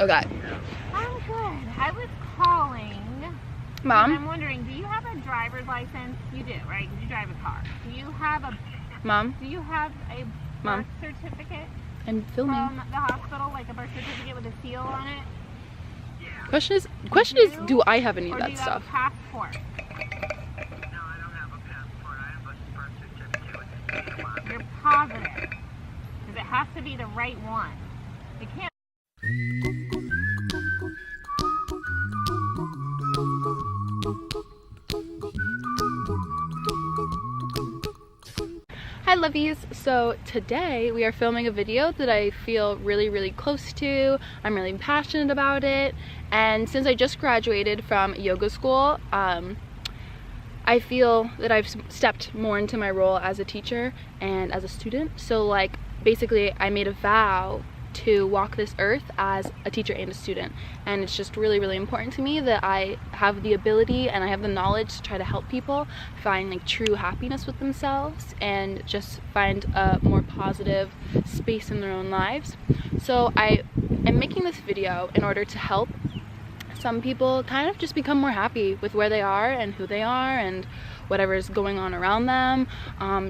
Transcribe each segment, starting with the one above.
Okay. I'm good. I was calling. Mom? I'm wondering, do you have a driver's license? You do, right? You drive a car. Do you have a... Mom? Do you have a birth certificate? I'm filming. From the hospital, like a birth certificate with a seal on it? Question is, do I have any of that stuff? Or do you have a passport? No, I don't have a passport. I have a birth certificate with a seal on it. You're positive? Because it has to be the right one. It can't. Hi lovies! So today we are filming a video that I feel really close to. I'm really passionate about it, and since I just graduated from yoga school, I feel that I've stepped more into my role as a teacher and as a student. So like basically I made a vow to walk this earth as a teacher and a student, and it's just really important to me that I have the ability and I have the knowledge to try to help people find like true happiness with themselves and just find a more positive space in their own lives. So I am making this video in order to help some people kind of just become more happy with where they are and who they are and whatever is going on around them,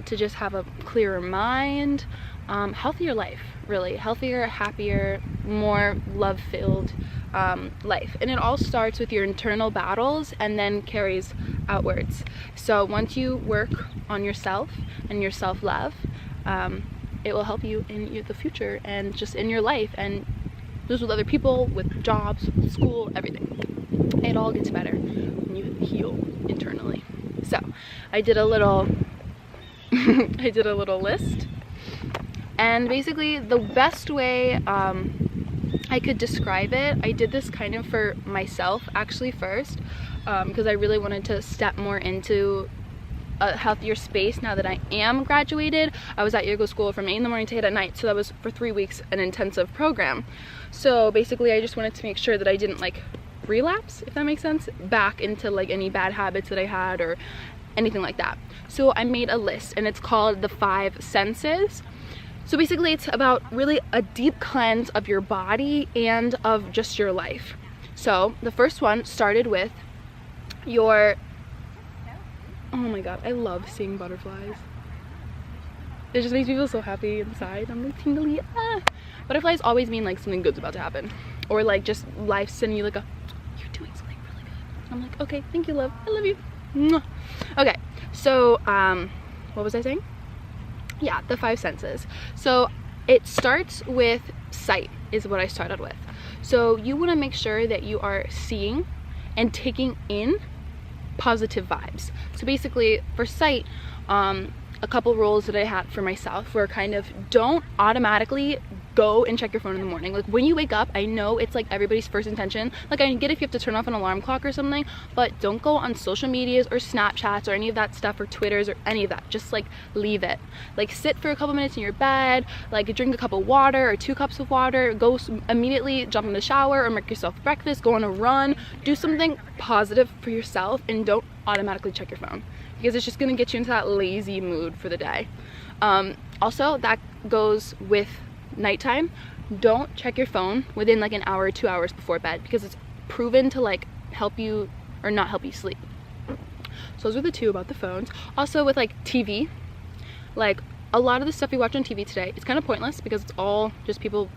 to just have a clearer mind, healthier life, really healthier, happier, more love-filled life. And it all starts with your internal battles and then carries outwards. So once you work on yourself and your self-love, it will help you in the future and just in your life, and just with other people, with jobs, with school, everything. It all gets better when you heal internally. So I did a little list, and basically the best way I could describe it, I did this kind of for myself actually first, because I really wanted to step more into a healthier space now that I am graduated. I was at yoga school from 8 in the morning to 8 at night, so that was for 3 weeks an intensive program. So basically I just wanted to make sure that I didn't like relapse, if that makes sense, back into like any bad habits that I had or anything like that. So I made a list, and it's called the 5 senses. So basically it's about really a deep cleanse of your body and of just your life. So the first one started with your, oh my god, I love seeing butterflies. It just makes me feel so happy inside. I'm like tingly. Butterflies always mean like something good's about to happen, or like just life sending you like a, you're doing something really good. I'm like, okay, thank you, love, I love you. Mwah. Okay, so what was I saying? Yeah, the 5 senses. So it starts with sight is what I started with. So you want to make sure that you are seeing and taking in positive vibes. So basically for sight, a couple rules that I had for myself were kind of, don't automatically go and check your phone in the morning. Like when you wake up, I know it's like everybody's first intention. Like I get if you have to turn off an alarm clock or something, but don't go on social medias or Snapchats or any of that stuff, or Twitters or any of that. Just like leave it. Like sit for a couple minutes in your bed, like drink a cup of water or 2 cups of water, go immediately jump in the shower or make yourself breakfast, go on a run, do something positive for yourself, and don't automatically check your phone, because it's just gonna get you into that lazy mood for the day. Also, that goes with nighttime. Don't check your phone within like an hour or 2 hours before bed, because it's proven to like help you or not help you sleep. So those are the 2 about the phones. Also with like TV, like a lot of the stuff you watch on TV today, it's kind of pointless because it's all just people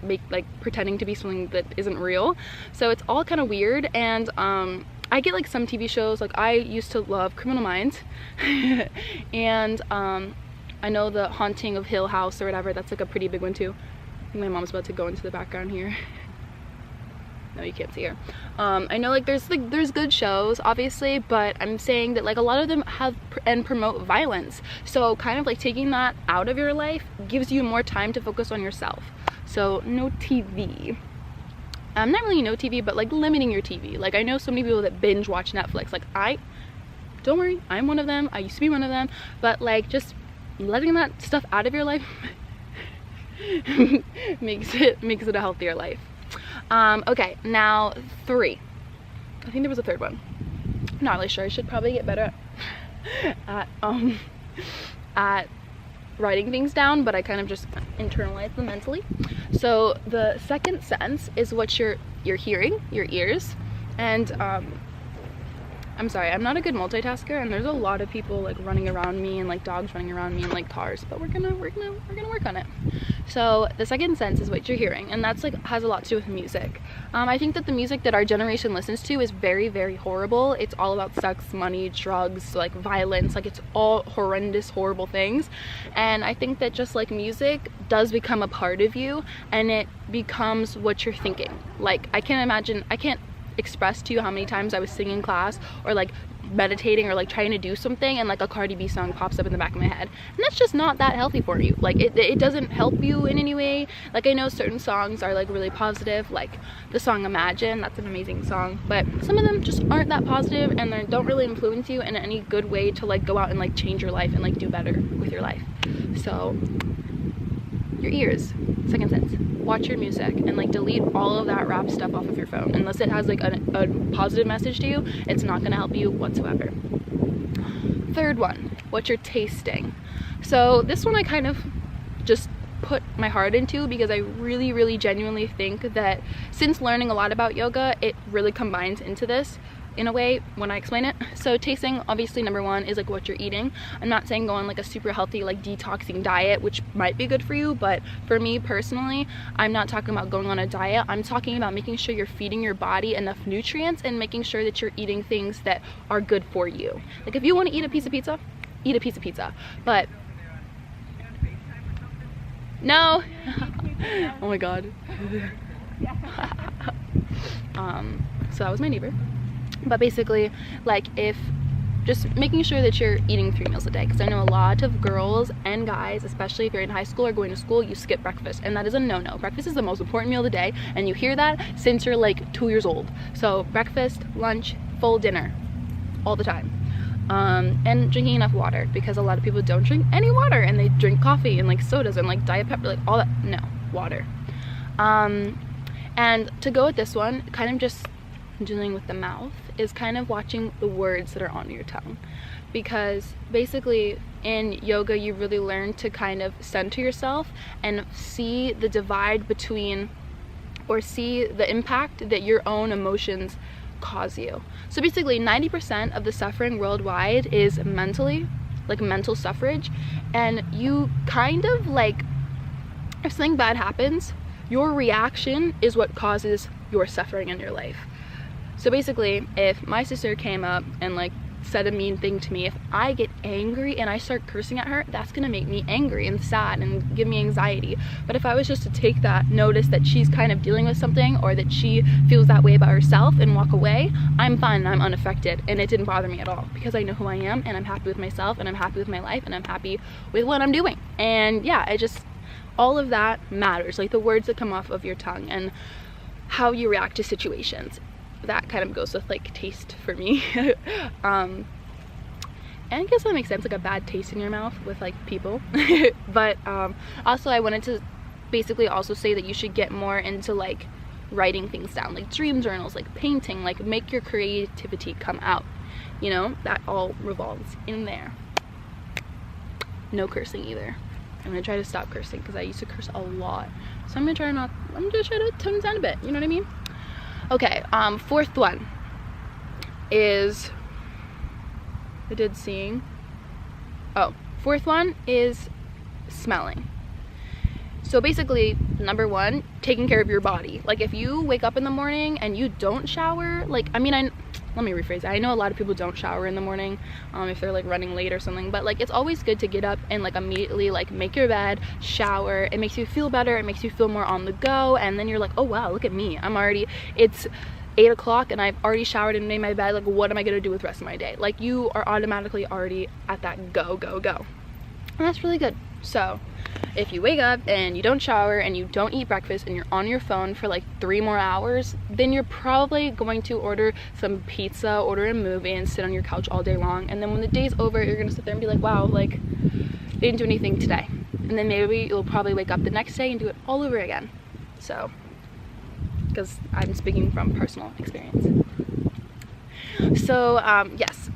pretending to be something that isn't real. So it's all kind of weird, and I get like some TV shows, like I used to love Criminal Minds and I know The Haunting of Hill House or whatever, that's like a pretty big one too. I think my mom's about to go into the background here. No, you can't see her. I know like there's good shows obviously, but I'm saying that like a lot of them have and promote violence. So kind of like taking that out of your life gives you more time to focus on yourself. So no TV. Not really no TV, but like limiting your TV. Like I know so many people that binge watch Netflix. Like don't worry, I'm one of them. I used to be one of them. But like just letting that stuff out of your life makes it a healthier life. Okay, now 3. I think there was a 3rd one. I'm not really sure. I should probably get better at writing things down, but I kind of just internalize them mentally. So the second sense is what you're hearing, your ears. And I'm sorry, I'm not a good multitasker, and there's a lot of people like running around me and like dogs running around me and like cars, but we're gonna work on it. So the second sense is what you're hearing, and that's like has a lot to do with music. I think that the music that our generation listens to is very, very horrible. It's all about sex, money, drugs, like violence, like it's all horrendous, horrible things. And I think that just like music does become a part of you, and it becomes what you're thinking. Like I can't express to you how many times I was singing in class or like meditating or like trying to do something and like a Cardi B song pops up in the back of my head, and that's just not that healthy for you. Like it doesn't help you in any way. Like I know certain songs are like really positive, like the song Imagine, that's an amazing song, but some of them just aren't that positive and they don't really influence you in any good way to like go out and like change your life and like do better with your life. So your ears, second sense, watch your music, and like delete all of that rap stuff off of your phone unless it has like a positive message to you. It's not going to help you whatsoever. Third one, what you're tasting. So this one I kind of just put my heart into because I really genuinely think that since learning a lot about yoga, it really combines into this in a way when I explain it. So tasting, obviously number one is like what you're eating. I'm not saying go on like a super healthy like detoxing diet, which might be good for you, but for me personally, I'm not talking about going on a diet. I'm talking about making sure you're feeding your body enough nutrients and making sure that you're eating things that are good for you. Like if you want to eat a piece of pizza, eat a piece of pizza, but no. Oh my god. So that was my neighbor. But basically, like if just making sure that you're eating 3 meals a day, because I know a lot of girls and guys, especially if you're in high school or going to school, you skip breakfast, and that is a no-no. Breakfast is the most important meal of the day, and you hear that since you're like 2 years old. So breakfast, lunch, full dinner all the time. And drinking enough water, because a lot of people don't drink any water and they drink coffee and like sodas and like Diet Pepper, like all that. No, water. And to go with this one, kind of just dealing with the mouth, is kind of watching the words that are on your tongue, because basically in yoga you really learn to kind of center yourself and see the divide between, or see the impact that your own emotions cause you. So basically 90% of the suffering worldwide is mentally, like mental suffrage, and you kind of like, if something bad happens, your reaction is what causes your suffering in your life. So basically, if my sister came up and like said a mean thing to me, if I get angry and I start cursing at her, that's gonna make me angry and sad and give me anxiety. But if I was just to take that, notice that she's kind of dealing with something, or that she feels that way about herself, and walk away, I'm fine, I'm unaffected, and it didn't bother me at all, because I know who I am, and I'm happy with myself, and I'm happy with my life, and I'm happy with what I'm doing. And yeah, I just, all of that matters, like the words that come off of your tongue and how you react to situations. That kind of goes with like taste for me. And I guess that makes sense, like a bad taste in your mouth with like people. But also I wanted to basically also say that you should get more into like writing things down, like dream journals, like painting, like make your creativity come out, you know, that all revolves in there. No cursing either. I'm gonna try to stop cursing because I used to curse a lot, so I'm gonna try to tone it down a bit, you know what I mean? Okay, fourth one is, fourth one is smelling. So basically, number one, taking care of your body. Like if you wake up in the morning and you don't shower, like, I mean, let me rephrase that. I know a lot of people don't shower in the morning if they're like running late or something, but like it's always good to get up and like immediately like make your bed, shower. It makes you feel better, it makes you feel more on the go, and then you're like, oh wow, look at me, it's 8 o'clock and I've already showered and made my bed. Like what am I gonna do with the rest of my day? Like you are automatically already at that go, and that's really good. So if you wake up and you don't shower and you don't eat breakfast and you're on your phone for like 3 more hours, then you're probably going to order some pizza, order a movie, and sit on your couch all day long. And then when the day's over, you're gonna sit there and be like, wow, like they didn't do anything today. And then maybe you'll probably wake up the next day and do it all over again. So, because I'm speaking from personal experience. So yes,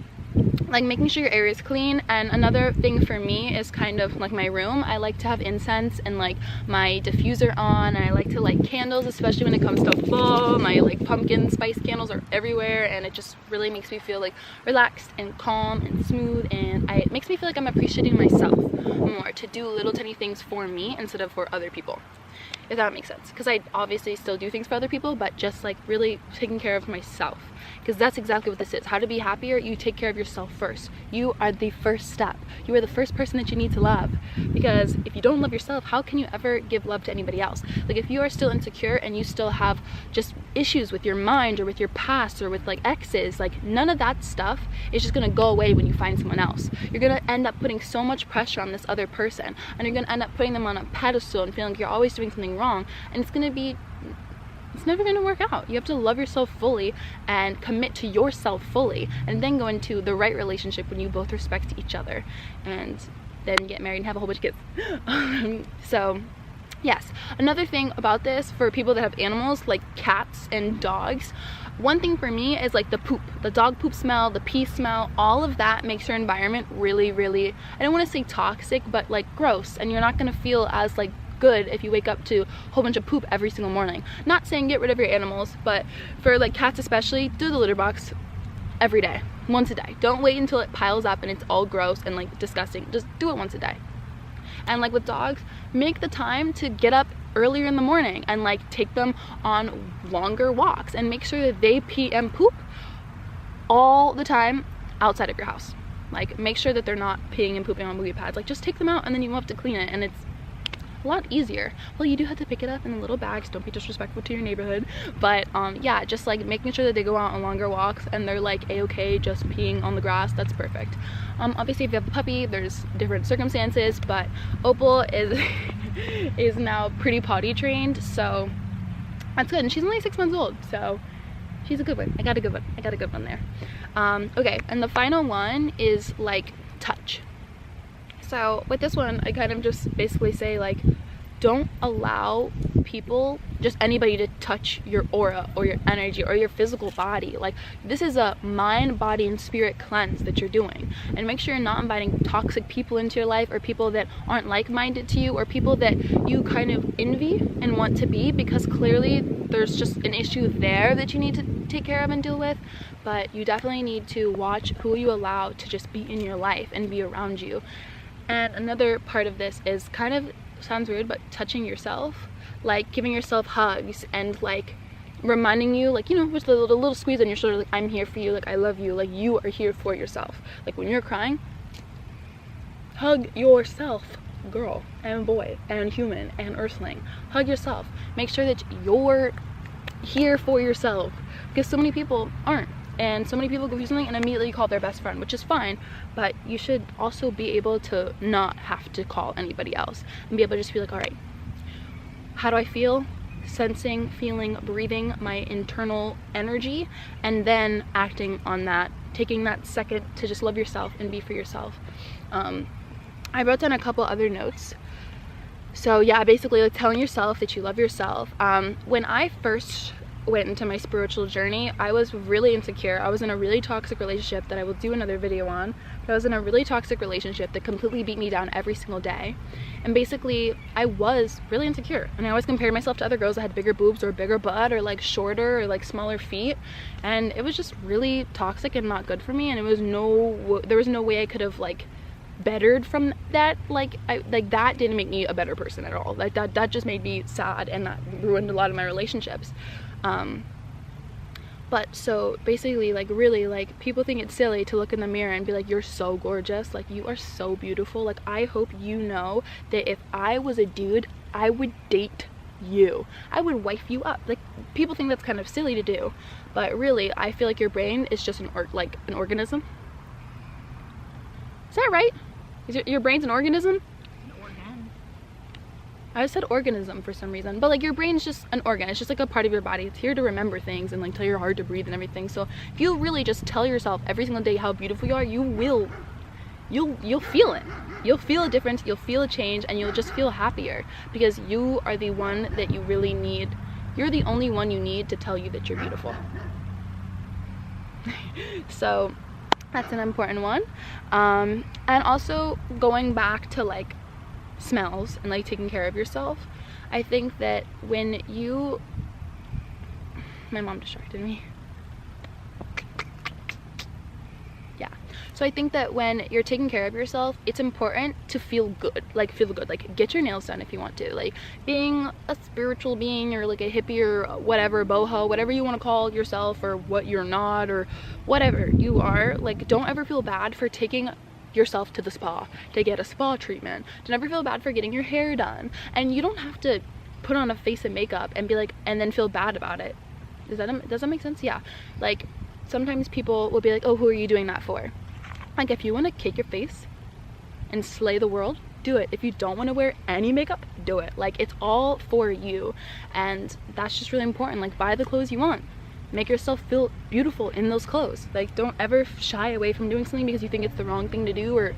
like making sure your area is clean. And another thing for me is kind of like my room. I like to have incense and like my diffuser on, and I like to light candles, especially when it comes to fall. My like pumpkin spice candles are everywhere, and it just really makes me feel like relaxed and calm and smooth, and it makes me feel like I'm appreciating myself more, to do little tiny things for me instead of for other people, if that makes sense. Because I obviously still do things for other people, but just like really taking care of myself, because that's exactly what this is. How to be happier: you take care of yourself first. You are the first step. You are the first person that you need to love, because if you don't love yourself, how can you ever give love to anybody else? Like if you are still insecure and you still have just issues with your mind or with your past or with like exes, like none of that stuff is just gonna go away when you find someone else. You're gonna end up putting so much pressure on this other person, and you're gonna end up putting them on a pedestal and feeling like you're always doing something wrong, and it's never going to work out. You have to love yourself fully and commit to yourself fully, and then go into the right relationship when you both respect each other, and then get married and have a whole bunch of kids. So yes, another thing about this for people that have animals like cats and dogs, one thing for me is like the poop, the dog poop smell, the pee smell, all of that makes your environment really, really, I don't want to say toxic, but like gross, and you're not going to feel as like good if you wake up to a whole bunch of poop every single morning. Not saying get rid of your animals, but for like cats especially, do the litter box every day, once a day. Don't wait until it piles up and it's all gross and like disgusting. Just do it once a day. And like with dogs, make the time to get up earlier in the morning and like take them on longer walks, and make sure that they pee and poop all the time outside of your house. Like make sure that they're not peeing and pooping on movie pads. Like just take them out, and then you won't have to clean it, and it's a lot easier. Well, you do have to pick it up in little bags. Don't be disrespectful to your neighborhood, but yeah, just like making sure that they go out on longer walks and they're like a-okay just peeing on the grass. That's perfect. Obviously if you have a puppy, there's different circumstances, but Opal is is now pretty potty trained, so that's good. And she's only 6 months old, so she's a good one. I got a good one there. Okay, and the final one is like touch. So with this one, I kind of just basically say like, don't allow people, just anybody, to touch your aura or your energy or your physical body. Like this is a mind, body, and spirit cleanse that you're doing, and make sure you're not inviting toxic people into your life, or people that aren't like-minded to you, or people that you kind of envy and want to be, because clearly there's just an issue there that you need to take care of and deal with. But you definitely need to watch who you allow to just be in your life and be around you. And another part of this is kind of, sounds weird, but touching yourself, like giving yourself hugs and like reminding you, like, you know, with the little squeeze on your shoulder, like I'm here for you, like I love you, like you are here for yourself. Like when you're crying, hug yourself, girl and boy and human and earthling. Hug yourself. Make sure that you're here for yourself, because so many people aren't. And so many people go through something and immediately call their best friend, which is fine, but you should also be able to not have to call anybody else and be able to just be like, all right, how do I feel? Sensing, feeling, breathing my internal energy, and then acting on that, taking that second to just love yourself and be for yourself. I wrote down a couple other notes. So yeah, basically like telling yourself that you love yourself. When I first went into my spiritual journey, I was really insecure. I was in a really toxic relationship that I will do another video on, but I was in a really toxic relationship that completely beat me down every single day. And basically I was really insecure, and I always compared myself to other girls that had bigger boobs or bigger butt or like shorter or like smaller feet, and it was just really toxic and not good for me. And there was no way I could have like bettered from that. Like that didn't make me a better person at all. Like that just made me sad, and that ruined a lot of my relationships. But so basically, like really, like people think it's silly to look in the mirror and be like, you're so gorgeous, like you are so beautiful. Like I hope you know that if I was a dude, I would date you, I would wife you up. Like people think that's kind of silly to do, but really I feel like your brain is just an organism. Is that right? Is your brain's an organism? I said organism for some reason, but like your brain's just an organ. It's just like a part of your body. It's here to remember things and like tell your heart to breathe and everything. So if you really just tell yourself every single day how beautiful you are, you'll feel it. You'll feel a difference, you'll feel a change, and you'll just feel happier, because you are the one that you really need. You're the only one you need to tell you that you're beautiful. So That's an important one. And also going back to like smells and like taking care of yourself. I think that when you, my mom distracted me. Yeah, so I think that when you're taking care of yourself, it's important to feel good, like get your nails done if you want to, like being a spiritual being or like a hippie or whatever, boho, whatever you want to call yourself, or what you're not, or whatever you are, like don't ever feel bad for taking yourself to the spa to get a spa treatment. Don't ever feel bad for getting your hair done, and you don't have to put on a face of makeup and be like, and then feel bad about it. Does that make sense? Yeah, like sometimes people will be like, oh, who are you doing that for? Like if you want to cake your face and slay the world, do it. If you don't want to wear any makeup, do it. Like it's all for you, and that's just really important. Like buy the clothes you want, make yourself feel beautiful in those clothes. Like don't ever shy away from doing something because you think it's the wrong thing to do, or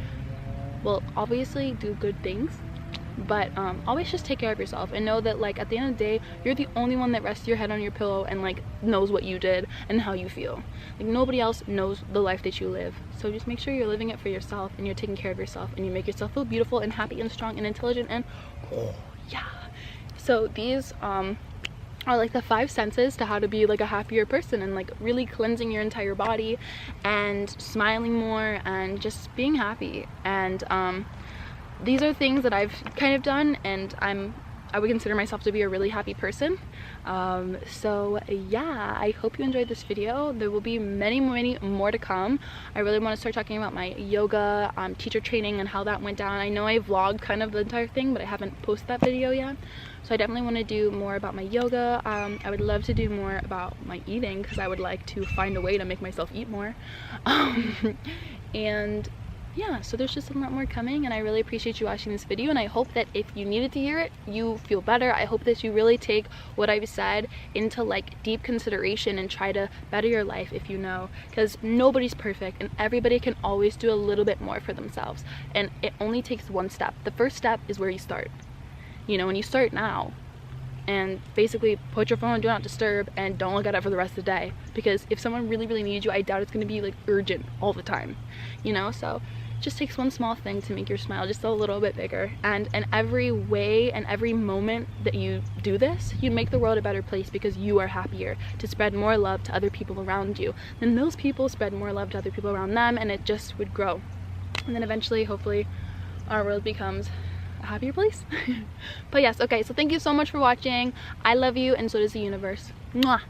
well, obviously do good things, but always just take care of yourself and know that like at the end of the day, you're the only one that rests your head on your pillow and like knows what you did and how you feel. Like nobody else knows the life that you live, so just make sure you're living it for yourself and you're taking care of yourself and you make yourself feel beautiful and happy and strong and intelligent and oh yeah. So these are like the 5 senses to how to be like a happier person, and like really cleansing your entire body and smiling more and just being happy. And these are things that I've kind of done, and I would consider myself to be a really happy person. So yeah, I hope you enjoyed this video. There will be many more to come. I really want to start talking about my yoga teacher training and how that went down. I know I vlogged kind of the entire thing, but I haven't posted that video yet. So I definitely want to do more about my yoga. I would love to do more about my eating because I would like to find a way to make myself eat more. And yeah, so there's just a lot more coming, and I really appreciate you watching this video, and I hope that if you needed to hear it, you feel better. I hope that you really take what I've said into like deep consideration and try to better your life if you know, because nobody's perfect and everybody can always do a little bit more for themselves, and it only takes one step. The first step is where you start, you know, and you start now. And basically put your phone on do not disturb and don't look at it for the rest of the day, because if someone really needs you, I doubt it's going to be like urgent all the time, you know. So it just takes one small thing to make your smile just a little bit bigger, and in every way and every moment that you do this, you make the world a better place because you are happier to spread more love to other people around you. Then those people spread more love to other people around them, and it just would grow, and then eventually hopefully our world becomes a happier place. But yes, okay, so thank you so much for watching. I love you, and so does the universe. Mwah.